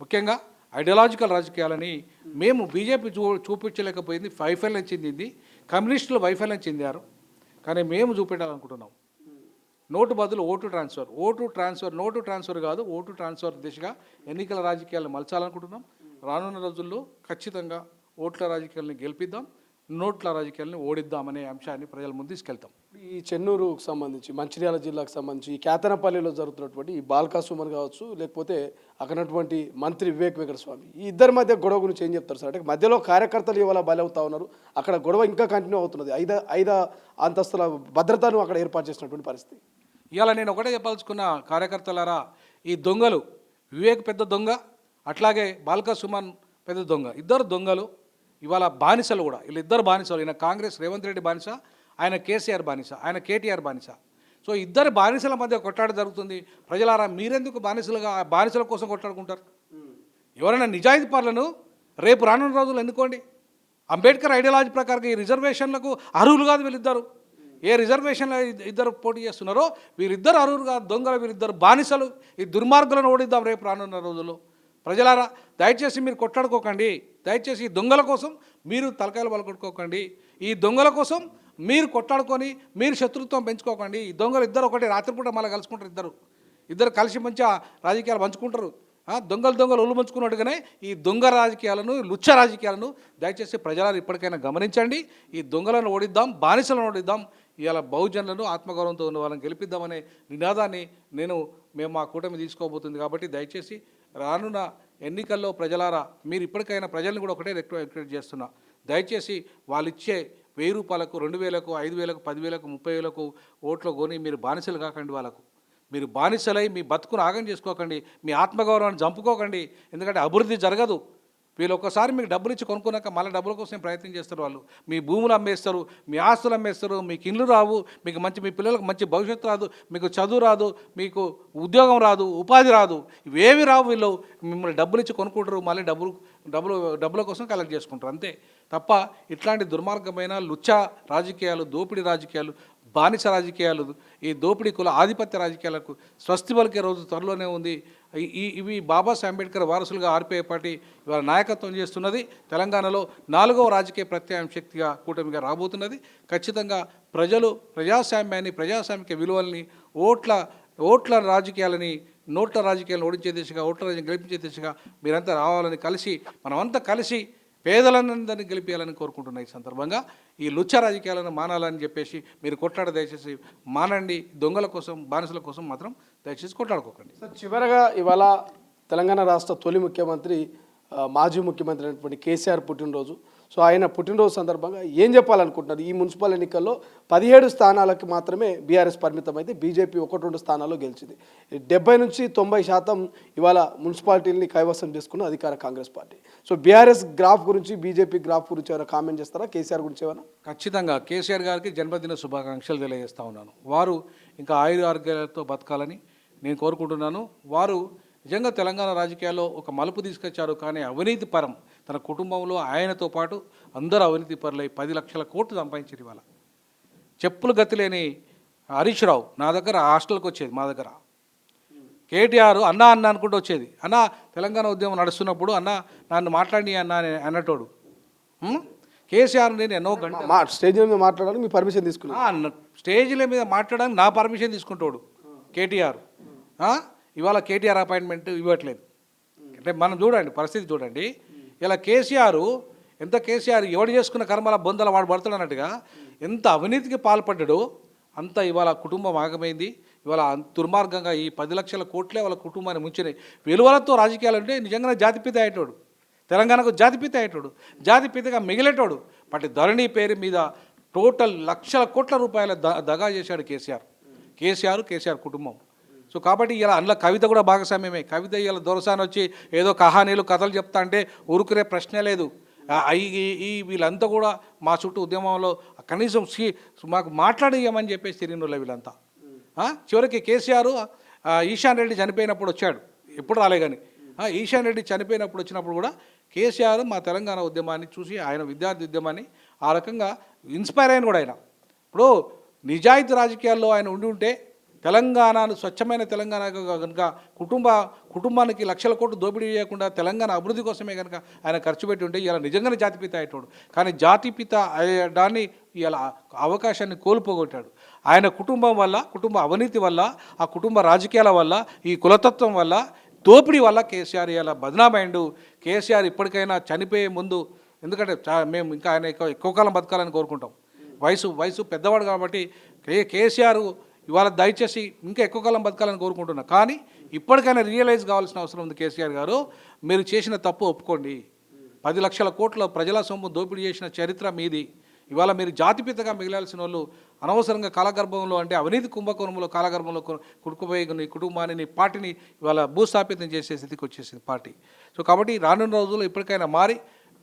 ముఖ్యంగా ఐడియాలజికల్ రాజకీయాలని మేము బీజేపీ చూపించలేకపోయింది, వైఫల్యం చెందింది. కమ్యూనిస్టులు వైఫల్యం చెందారు, కానీ మేము చూపెట్టాలనుకుంటున్నాం. నోటు బదులు ఓటు ట్రాన్స్ఫర్, నోటు ట్రాన్స్ఫర్ కాదు, ఓటు ట్రాన్స్ఫర్ దిశగా ఎన్నికల రాజకీయాలను మలచాలనుకుంటున్నాం. రానున్న రోజుల్లో ఖచ్చితంగా ఓట్ల రాజకీయాలను గెలిపిద్దాం, నోట్ల రాజకీయాలను ఓడిద్దామనే అంశాన్ని ప్రజల ముందు తీసుకెళ్తాం. ఈ చెన్నూరుకు సంబంధించి, మంచిర్యాల జిల్లాకు సంబంధించి ఈ కేతనపల్లిలో జరుగుతున్నటువంటి ఈ బాల్కా సుమన్ కావచ్చు, లేకపోతే అక్కడటువంటి మంత్రి వివేక్ వెంకటస్వామి, ఈ ఇద్దరి మధ్య గొడవ గురించి ఏం చెప్తారు సార్? అంటే మధ్యలో కార్యకర్తలు ఇవాళ బలవుతా ఉన్నారు, అక్కడ గొడవ ఇంకా కంటిన్యూ అవుతున్నది. ఐదు అంతస్తుల భద్రతను అక్కడ ఏర్పాటు చేసినటువంటి పరిస్థితి. ఇవాళ నేను ఒకటే చెప్పాల్సుకున్న, కార్యకర్తలారా, ఈ దొంగలు, వివేక్ పెద్ద దొంగ, అట్లాగే బాల్కా సుమన్ పెద్ద దొంగ, ఇద్దరు దొంగలు. ఇవాళ బానిసలు కూడా, వీళ్ళిద్దరు బానిసలు. ఈయన కాంగ్రెస్ రేవంత్ రెడ్డి బానిస, ఆయన కేసీఆర్ బానిస, ఆయన కేటీఆర్ బానిస. సో ఇద్దరు బానిసల మధ్య కొట్లాట జరుగుతుంది. ప్రజలారా, మీరెందుకు బానిసల కోసం కొట్లాడుకుంటారు? ఎవరైనా నిజాయితీ పరులను రేపు రానున్న రోజులు ఎన్నుకోండి. అంబేద్కర్ ఐడియాలజీ ప్రకారం ఈ రిజర్వేషన్లకు అర్హులు కాదు వీళ్ళిద్దరు. ఏ రిజర్వేషన్లో ఇద్దరు పోటీ చేస్తున్నారో వీరిద్దరు అర్హులు కాదు, దొంగలు, వీరిద్దరు బానిసలు. ఈ దుర్మార్గులను ఓడిద్దాం రేపు రానున్న రోజుల్లో. ప్రజలారా, దయచేసి మీరు కొట్లాడుకోకండి. దయచేసి ఈ దొంగల కోసం మీరు తలకాయలు పలకొట్టుకోకండి. ఈ దొంగల కోసం మీరు కొట్లాడుకొని మీరు శత్రుత్వం పెంచుకోకండి. ఈ దొంగలు ఇద్దరు ఒకటి రాత్రిపూట మళ్ళీ కలుసుకుంటారు. ఇద్దరు కలిసి మంచిగా రాజకీయాలు పంచుకుంటారు. దొంగలు ఒళ్ళు పంచుకున్నట్టుగానే ఈ దొంగ రాజకీయాలను, లుచ్చ రాజకీయాలను దయచేసి ప్రజలు ఇప్పటికైనా గమనించండి. ఈ దొంగలను ఓడిద్దాం, బానిసలను ఓడిద్దాం. ఇవాళ బహుజనులను ఆత్మగౌరవంతో ఉన్న వాళ్ళని గెలిపిద్దామనే నినాదాన్ని మేము మా కూటమి తీసుకోబోతుంది. కాబట్టి దయచేసి రానున్న ఎన్నికల్లో ప్రజలారా, మీరు ఇప్పటికైనా ప్రజల్ని కూడా ఒకటే రిక్వెస్ట్ చేస్తున్నా, దయచేసి వాళ్ళు ఇచ్చే 1000 రూపాయలకు, 2000కు, 5000కు, 10,000కు, 30,000కు ఓట్లు కొని మీరు బానిసలు కాకండి. వాళ్ళకు మీరు బానిసలై మీ బతుకును ఆగం చేసుకోకండి, మీ ఆత్మగౌరవాన్ని చంపుకోకండి. ఎందుకంటే అభివృద్ధి జరగదు. వీళ్ళు ఒక్కసారి మీకు డబ్బులు ఇచ్చి కొనుక్కున్నాక మళ్ళీ డబ్బుల కోసం ప్రయత్నం చేస్తారు. వాళ్ళు మీ భూములు అమ్మేస్తారు, మీ ఆస్తులు అమ్మేస్తారు, మీకు ఇండ్లు రావు, మీకు మీ పిల్లలకు మంచి భవిష్యత్తు రాదు, మీకు చదువు రాదు, మీకు ఉద్యోగం రాదు, ఉపాధి రాదు, ఇవేవి రావు. వీళ్ళు మిమ్మల్ని డబ్బులు ఇచ్చి కొనుక్కుంటారు, మళ్ళీ డబ్బుల కోసం కలెక్ట్ చేసుకుంటారు, అంతే తప్ప ఇట్లాంటి దుర్మార్గమైన లుచ్చ రాజకీయాలు, దోపిడీ రాజకీయాలు, బానిస రాజకీయాలు, ఈ దోపిడీ కుల ఆధిపత్య రాజకీయాలకు స్వస్తి పలికే రోజు త్వరలోనే ఉంది. ఇవి బాబాసాహెబ్ అంబేద్కర్ వారసులుగా ఆర్పీఐ పార్టీ ఇవాళ నాయకత్వం చేస్తున్నది. తెలంగాణలో 4వ రాజకీయ ప్రత్యామ్నాయ శక్తిగా కూటమిగా రాబోతున్నది. ఖచ్చితంగా ప్రజలు ప్రజాస్వామిక విలువల్ని, ఓట్ల రాజకీయాలని, నోట్ల రాజకీయాలను ఓడించే దిశగా, ఓట్ల రాజకీయం గెలిపించే దిశగా మీరంతా రావాలని, మనమంతా కలిసి పేదలందరినీ గెలిపించాలని కోరుకుంటున్నా. ఈ సందర్భంగా ఈ లుచ్చ రాజకీయాలను మానాలని చెప్పేసి మీరు కొట్లాడ దయచేసి మానండి. దొంగల కోసం, బానిసల కోసం మాత్రం దయచేసి కొట్లాడుకోకండి. సార్, చివరగా ఇవాళ తెలంగాణ రాష్ట్ర తొలి ముఖ్యమంత్రి, మాజీ ముఖ్యమంత్రి అయినటువంటి కేసీఆర్ పుట్టినరోజు. సో ఆయన పుట్టినరోజు సందర్భంగా ఏం చెప్పాలనుకుంటున్నారు? ఈ మున్సిపల్ ఎన్నికల్లో 17 స్థానాలకు మాత్రమే బీఆర్ఎస్ పరిమితం అయితే బీజేపీ 1-2 స్థానాల్లో గెలిచింది. 70 నుంచి 90% ఇవాళ మున్సిపాలిటీని కైవసం చేసుకున్న అధికార Congress party. So BRS graph గురించి, బీజేపీ గ్రాఫ్ గురించి ఏమైనా కామెంట్ చేస్తారా? కేసీఆర్ గురించి ఏమైనా? ఖచ్చితంగా కేసీఆర్ గారికి జన్మదిన శుభాకాంక్షలు తెలియజేస్తా ఉన్నాను. వారు ఇంకా ఆయురారోగ్యాలతో బతకాలని నేను కోరుకుంటున్నాను. వారు నిజంగా తెలంగాణ రాజకీయాల్లో ఒక మలుపు తీసుకొచ్చారు. కానీ అవినీతి పరం, తన కుటుంబంలో ఆయనతో పాటు అందరూ అవినీతి పరులై 10 లక్షల కోట్లు సంపాదించారు. ఇవాళ చెప్పులు గతి లేని హరీష్ రావు నా దగ్గర హాస్టల్కి వచ్చేది, మా దగ్గర కేటీఆర్ అన్న అనుకుంటూ వచ్చేది. అన్న తెలంగాణ ఉద్యమం నడుస్తున్నప్పుడు అన్న నన్ను మాట్లాడి అన్నటోడు. కేసీఆర్ నేను ఎన్నో గంటలు స్టేజ్ మీద మాట్లాడాలని మీ పర్మిషన్ తీసుకున్నా, స్టేజ్ల మీద మాట్లాడడానికి నా పర్మిషన్ తీసుకుంటాడు కేటీఆర్. ఇవాళ కేటీఆర్ అపాయింట్మెంట్ ఇవ్వట్లేదు. అంటే మనం చూడండి, పరిస్థితి చూడండి. ఇలా కేసీఆర్ ఎవడు చేసుకున్న కర్మల బొందల వాడు పడుతాడు అన్నట్టుగా ఎంత అవినీతికి పాల్పడ్డాడో అంత ఇవాళ కుటుంబం ఆగమైంది. ఇవాళ దుర్మార్గంగా ఈ 10 లక్షల కోట్లే వాళ్ళ కుటుంబాన్ని ముంచినాయి. విలువలతో రాజకీయాలు అంటే నిజంగానే జాతిపిత అయ్యేటోడు, తెలంగాణకు జాతిపిత అయ్యేటోడు, జాతిపితగా మిగిలేటోడు. బట్ ధరణి పేరు మీద టోటల్ లక్షల కోట్ల రూపాయల దగా చేశాడు కేసీఆర్ కుటుంబం. సో కాబట్టి ఇలా అందులో కవిత కూడా భాగస్వామ్యమే. కవిత ఇలా దొరసాని వచ్చి ఏదో కహానీలు, కథలు చెప్తా అంటే ఊరుకునే ప్రశ్నే లేదు. వీళ్ళంతా కూడా మా చుట్టూ ఉద్యమంలో కనీసం మాకు మాట్లాడియమని చెప్పేసి తిరిగినోళ్ళే వీళ్ళంతా. చివరికి కేసీఆర్ ఈశాన్ రెడ్డి చనిపోయినప్పుడు వచ్చాడు, ఎప్పుడు రాలే. కానీ ఈశాన్ రెడ్డి చనిపోయినప్పుడు వచ్చినప్పుడు కూడా కేసీఆర్ మా తెలంగాణ ఉద్యమాన్ని చూసి, ఆయన విద్యార్థి ఉద్యమాన్ని ఆ రకంగా ఇన్స్పైర్ అయిన కూడా ఆయన. ఇప్పుడు నిజాయితీ రాజకీయాల్లో ఆయన ఉండి ఉంటే తెలంగాణను స్వచ్ఛమైన తెలంగాణగా కనుక కుటుంబానికి లక్షల కోట్లు దోపిడీ చేయకుండా తెలంగాణ అభివృద్ధి కోసమే కనుక ఆయన ఖర్చు పెట్టి ఉంటే ఇలా నిజంగానే జాతిపిత అయ్యేటోడు. కానీ జాతిపిత అయ్యడాన్ని ఇలా అవకాశాన్ని కోల్పోగొట్టాడు. ఆయన కుటుంబం వల్ల, కుటుంబ అవినీతి వల్ల, ఆ కుటుంబ రాజకీయాల వల్ల, ఈ కులతత్వం వల్ల, దోపిడీ వల్ల కేసీఆర్ ఇలా బదనామైండు. కేసీఆర్ ఇప్పటికైనా చనిపోయే ముందు, ఎందుకంటే మేము ఇంకా ఆయన ఎక్కువ కాలం బతకాలని కోరుకుంటాం. వయసు పెద్దవాడు కాబట్టి కేసీఆర్ ఇవాళ దయచేసి ఇంకా ఎక్కువ కాలం బతకాలని కోరుకుంటున్నా. కానీ ఇప్పటికైనా రియలైజ్ కావాల్సిన అవసరం ఉంది. కేసీఆర్ గారు, మీరు చేసిన తప్పు ఒప్పుకోండి. 10 లక్షల కోట్ల ప్రజల సొమ్ము దోపిడీ చేసిన చరిత్ర మీది. ఇవాళ మీరు జాతిపితగా మిగిలాల్సిన వాళ్ళు అనవసరంగా కాలగర్భంలో, అంటే అవినీతి కుంభకోణంలో కాలగర్భంలో కుడుకుపోయి నీ కుటుంబాన్ని, నీ పార్టీని ఇవాళ భూస్థాపితం చేసే స్థితికి వచ్చేసింది పార్టీ. సో కాబట్టి రానున్న రోజుల్లో ఇప్పటికైనా మారి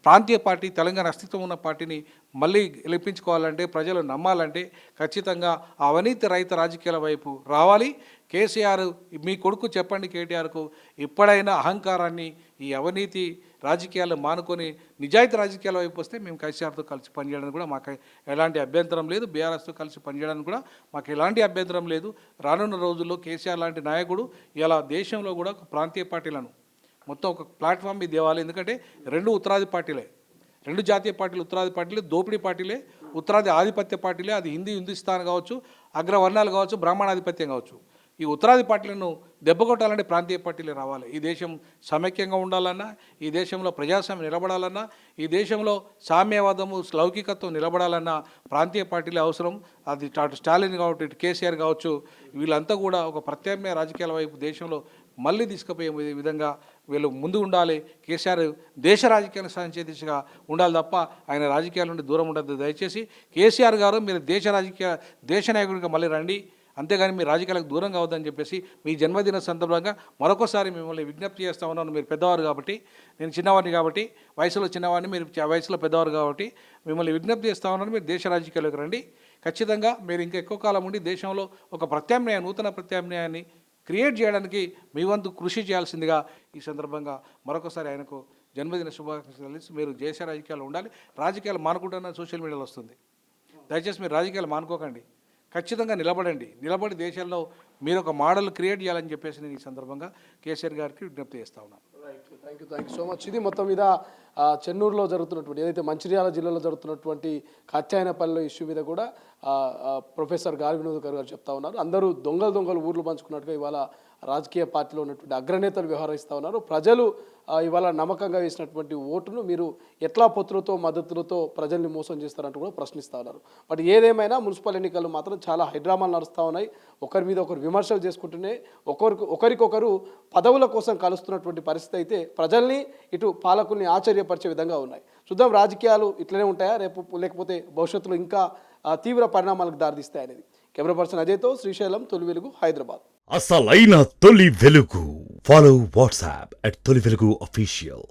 ప్రాంతీయ పార్టీ, తెలంగాణ అస్తిత్వం ఉన్న పార్టీని మళ్ళీ గెలిపించుకోవాలంటే, ప్రజలు నమ్మాలంటే ఖచ్చితంగా ఆ అవినీతి రహిత రాజకీయాల వైపు రావాలి. కేసీఆర్, మీ కొడుకు చెప్పండి కేటీఆర్కు, ఎప్పుడైనా అహంకారాన్ని, ఈ అవినీతి రాజకీయాలు మానుకొని నిజాయితీ రాజకీయాల వైపు వస్తే మేము కేసీఆర్తో కలిసి పనిచేయడానికి కూడా మాకు ఎలాంటి అభ్యంతరం లేదు. బీఆర్ఎస్తో కలిసి పనిచేయడానికి కూడా మాకు ఎలాంటి అభ్యంతరం లేదు. రానున్న రోజుల్లో కేసీఆర్ లాంటి నాయకుడు ఇలా దేశంలో కూడా ప్రాంతీయ పార్టీలను మొత్తం ఒక ప్లాట్ఫామ్ మీద తేవాలి. ఎందుకంటే 2 ఉత్తరాది పార్టీలే, 2 జాతీయ పార్టీలు ఉత్తరాది పార్టీలే, దోపిడీ పార్టీలే, ఉత్తరాది ఆధిపత్య పార్టీలే. అది హిందుస్థాన్ కావచ్చు, అగ్రవర్ణాలు కావచ్చు, బ్రాహ్మణాధిపత్యం కావచ్చు. ఈ ఉత్తరాది పార్టీలను దెబ్బకొట్టాలంటే ప్రాంతీయ పార్టీలే రావాలి. ఈ దేశం సమైక్యంగా ఉండాలన్నా, ఈ దేశంలో ప్రజాస్వామ్యం నిలబడాలన్నా, ఈ దేశంలో సామ్యవాదము, లౌకికత్వం నిలబడాలన్నా ప్రాంతీయ పార్టీలే అవసరం. అది అటు స్టాలిన్ కావచ్చు, ఇటు కేసీఆర్ కావచ్చు, వీళ్ళంతా కూడా ఒక ప్రత్యామ్నాయ రాజకీయాల వైపు దేశంలో మళ్ళీ తీసుకుపోయే విధంగా వీళ్ళు ముందు ఉండాలి. కేసీఆర్ దేశ రాజకీయాలను సాధించే దిశగా ఉండాలి తప్ప ఆయన రాజకీయాల నుండి దూరం ఉండద్దు. దయచేసి కేసీఆర్ గారు, మీరు దేశ నాయకుడిగా మళ్ళీ రండి, అంతేగాని మీరు రాజకీయాలకు దూరం కావద్దని చెప్పేసి మీ జన్మదిన సందర్భంగా మరొకసారి మిమ్మల్ని విజ్ఞప్తి చేస్తూ ఉన్నాను. మీరు పెద్దవారు కాబట్టి, నేను చిన్నవాడిని కాబట్టి, వయసులో చిన్నవాడిని, మీరు వయసులో పెద్దవారు కాబట్టి మిమ్మల్ని విజ్ఞప్తి చేస్తూ ఉన్నాను. మీరు దేశ రాజకీయాలకు రండి. ఖచ్చితంగా మీరు ఇంకా ఎక్కువ కాలం ఉండి దేశంలో ఒక నూతన ప్రత్యామ్నాయాన్ని క్రియేట్ చేయడానికి మీ వంతు కృషి చేయాల్సిందిగా ఈ సందర్భంగా మరొకసారి ఆయనకు జన్మదిన శుభాకాంక్షలు తెలిసి, మీరు దేశ రాజకీయాలు ఉండాలి. రాజకీయాలు మానుకుంటున్న సోషల్ మీడియాలో వస్తుంది. దయచేసి మీరు రాజకీయాలు మానుకోకండి, ఖచ్చితంగా నిలబడి దేశంలో మీరు ఒక మోడల్ క్రియేట్ చేయాలని చెప్పేసి నేను ఈ సందర్భంగా కేసీఆర్ గారికి విజ్ఞప్తి చేస్తా ఉన్నాను. Thank you so much. ఇది మొత్తం మీద చెన్నూరులో జరుగుతున్నటువంటి, ఏదైతే మంచిర్యాల జిల్లాలో జరుగుతున్నటువంటి కాత్యాయనపల్లి ఇష్యూ మీద కూడా ప్రొఫెసర్ గాలి వినోద్ గారు చెప్తా ఉన్నారు. అందరూ దొంగలు ఊర్లు పంచుకున్నట్టుగా ఇవాళ రాజకీయ పార్టీలో ఉన్నటువంటి అగ్రనేతలు వ్యవహరిస్తూ ఉన్నారు. ప్రజలు ఇవాళ నమ్మకంగా వేసినటువంటి ఓటును మీరు ఎట్లా పొత్తులతో, మద్దతులతో ప్రజల్ని మోసం చేస్తారంటూ కూడా ప్రశ్నిస్తూ ఉన్నారు. బట్ ఏదేమైనా మున్సిపల్ ఎన్నికలు మాత్రం చాలా హైడ్రామాలు నడుస్తూ ఉన్నాయి. ఒకరి మీద ఒకరు విమర్శలు చేసుకుంటూనే ఒకరికొకరు పదవుల కోసం కలుస్తున్నటువంటి పరిస్థితి అయితే ప్రజల్ని, ఇటు పాలకుల్ని ఆశ్చర్యపరిచే విధంగా ఉన్నాయి. చూద్దాం రాజకీయాలు ఇట్లనే ఉంటాయా లేకపోతే భవిష్యత్తులో ఇంకా తీవ్ర పరిణామాలకు దారితీస్తాయి అనేది. కెమెరా పర్సన్ అజయ్తో శ్రీశైలం, తొలి వెలుగు, హైదరాబాద్. అసలైన తొలి వెలుగు. ఫాలో వాట్సాప్ @తొలి వెలుగు official.